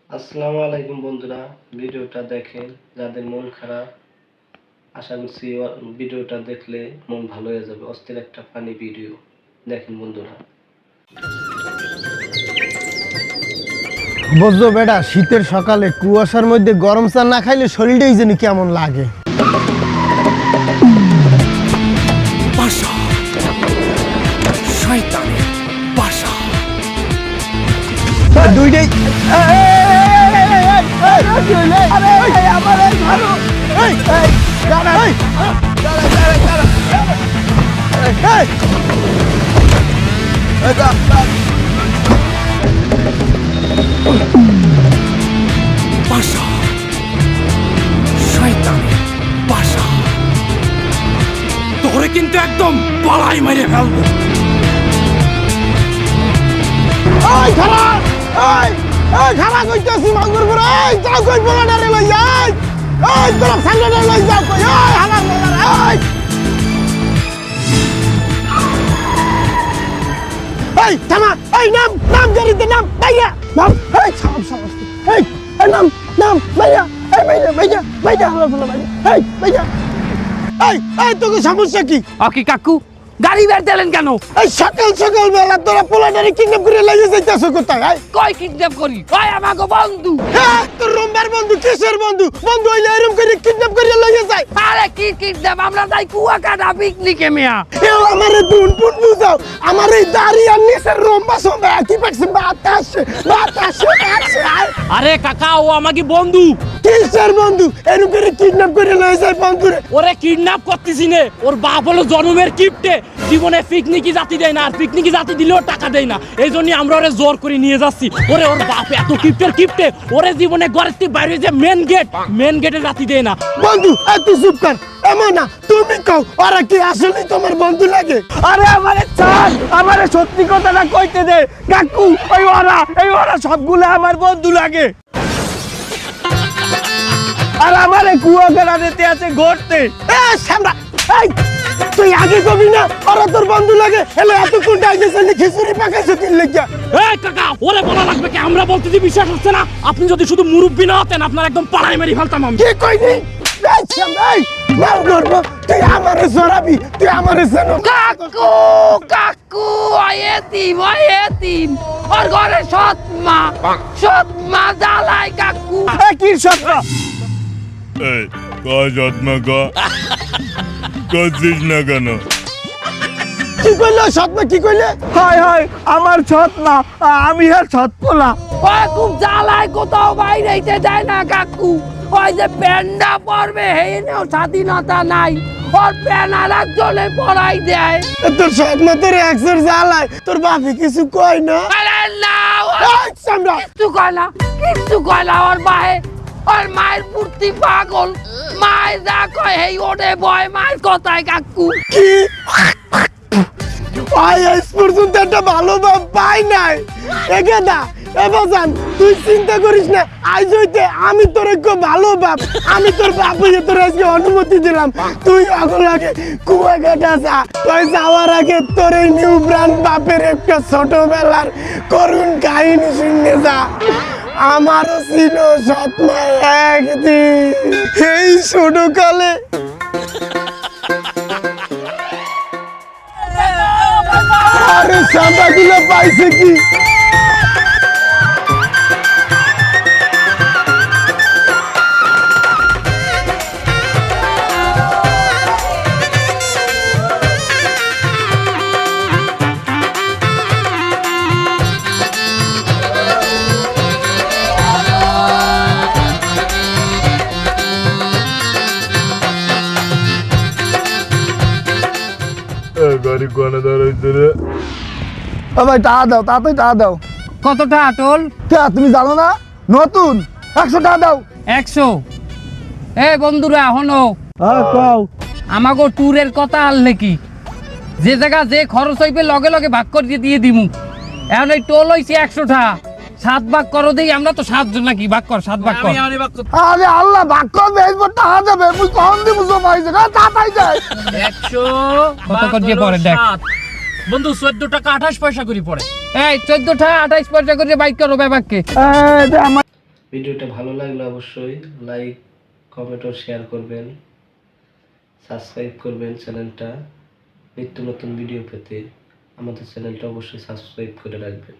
আসসালামু আলাইকুম বন্ধুরা, ভিডিওটা দেখেন যাদের মন খারাপ। আশা করছি ভিডিওটা দেখলে মন ভালো হয়ে যাবে। অস্থির একটা ফানি ভিডিও দেখেন বন্ধুরা। বুঝছো বেটা, শীতের সকালে কুয়াশার মধ্যে গরম চা না খাইলে শরীরটাই যেন কেমন লাগে। বাসা শয়তানের বাসা দুইটাই বাসা শয়তানের বাসা তোরে কিন্তু একদম পালাই মেরে ফেলবো। খারাপ কইতেছি মাগুর বড়, এই যাও কই বড় না রে লই যাই, এই তোরা সামনে না লই যাও কই, এই হালার বড়, এই থামা, এই নাম নাম জরিতে নাম ভাইয়া নাম, এই সাম সাম, এই নাম নাম ভাইয়া, এই ভাইয়া ভাইয়া ভাইয়া হালার বড় ভাইয়া, এই ভাইয়া, এই তোকে সমস্যা কি? ওকে কাকু, গাড়ি বের দিলেন কেন? এই সকাল সকাল বেলা তোরা পোলাটারে কিডন্যাপ করে লইয়ে যাইতাছ কোথায়? কই কিডন্যাপ করি? ওই আমাগো বন্ধু। হ্যাঁ, তোর রুমবার বন্ধু, কিসের বন্ধু? বন্ধু হইলে এরকম করে কিডন্যাপ করে লইয়ে যায়। আরে কি কিডন্যাপ? আমরা যাই কুয়াকাটা পিকনিকে মিয়া। এও আমারে দুন পুন বুঝাও, আমার এই দাড়ি আর নিচের রম্বা সম্বা কি পাচ্ছে বাতাসে বাতাসে বাতাসে। আরে কাকা, ও আমাকে বন্ধু। কিসের বন্ধু? এরকম করে কিডন্যাপ করে লইয়ে যায় বন্ধুরে। ওরে কিডন্যাপ করতেছি নে, ওর বাপ হলো জন্মের কিপটে, জীবনে পিকনিকি জাতি দেয় না, আর পিকনিকি জাতি দিলেও টাকা দেয় না। এই জন্য আমরা ওরে জোর করে নিয়ে যাচ্ছি। ওরে ওর বাপ এত কিপটে, ওরে জীবনে ঘরের থেকে বাইরে যে মেন গেটে জাতি দেয় না। বন্ধু এত চুপ কর, এমন না তুমি কও ওরা কি আসলে তোমার বন্ধু লাগে? আরে আমারে ছাড়, আমারে সত্যি কথাটা কইতে দে কাকু, এই ওরা সবগুলো আমার বন্ধু লাগে। আর আমারে কুয়াকাটা দিতে আছে ঘুরতে। সামরা, এই তুই আগে কবি না ওরা তোর বন্ধু লাগে, এলে এতক্ষণ ডাইতে চলে খিচুড়ি পাকাইছো কি লেগা? এই কাকা, ওরে বলা লাগবে কি? আমরা বলতে যে বিশ্বাস হচ্ছে না। আপনি যদি শুধু মুরব্বি না হতেন, আপনার একদম পাড়ায় মেরে ফেলতাম আমি। কি কইনি? এই সামরা, এই নাম করব, তুই আমারে জড়াবি, তুই আমারে জানো। কাকু আয়েতিম ওর ঘরে সৎ মা জ্বালায় কাকু। কি সত্য? এই যত্ন করছিস না কেন? কি কইলো সৎমা? কি কইলে? হয় হয় আমার সৎ না, আমি আর সৎ পোলা। ওই খুব জ্বালায়, কোথাও বাইরে যেতে দেয় না কাকু। ওই যে প্যান্ডা পরবে হেনেও স্বাধীনতা নাই, ওর প্যান আর একজনে পড়াই দেয়। তোর সৎমা তোর একসের জ্বালায়, তোর বাপে কিছু কয় না? আরে না, এই সামরা, কিচ্ছু কয় না ওর বাহে। ওর মায়ের মূর্তি পাগল, মায়ের যা কয় হেই ওরে বয় মায়ের কথায় কাকু। কি আজ পর্যন্ত একটা ভালো বাপ পাই নাই। একে দা এবাজান, তুই চিন্তা করিস না, আজ হইতে আমি তোর এক ভালো বাপ, আমি তোর বাপ হইতে তোর আজকে অনুমতি দিলাম। তুই এখন আগে কুয়াকাটা যা, তুই যাওয়ার আগে তোর এই নিউ ব্র্যান্ড বাপের একটা ছোটবেলার করুণ কাহিনী শুনে যা। আমারও ছিল সৎমা একদিন এই ছোটকালে। আরে সাদাগুলো পাইছে কি? গাড়ি কোনে দাঁড়াইছে রে? ও ভাই টাকা দাও, তাড়াতাড়ি টাকা দাও। কতটা আটল? কে তুমি জানো না? নতুন 100 টাকা দাও। 100? এ বন্ধুরা হনো, হ্যাঁ কও। আমাগো ট্যুরের কথা আল নাকি? যে জায়গা যে খরচ হইবে লগে লগে ভাগ করে দিয়ে দিমু। এখন এই টোল হইছে 100 টাকা, 7 ভাগ করো দেই। আমরা তো 7 জন নাকি, ভাগ কর, 7 ভাগ কর। আরে আল্লাহ ভাগ করবে, এই টাকা দেবে, মুই কখন দিব জমাইছে না তাতাই যায়। 100 কত করে দিয়ে পড়ে দেখ বন্ধু, 14 টাকা 28 পয়সা করে পড়ে। এই 14 টাকা 28 পয়সা করে বাইক করো ব্যাপারকে। ভিডিওটা ভালো লাগলে অবশ্যই লাইক কমেন্ট ও শেয়ার করবেন, সাবস্ক্রাইব করবেন চ্যানেলটা। নিত্য নতুন ভিডিও পেতে আমাদের চ্যানেলটা অবশ্যই সাবস্ক্রাইব করে রাখবেন।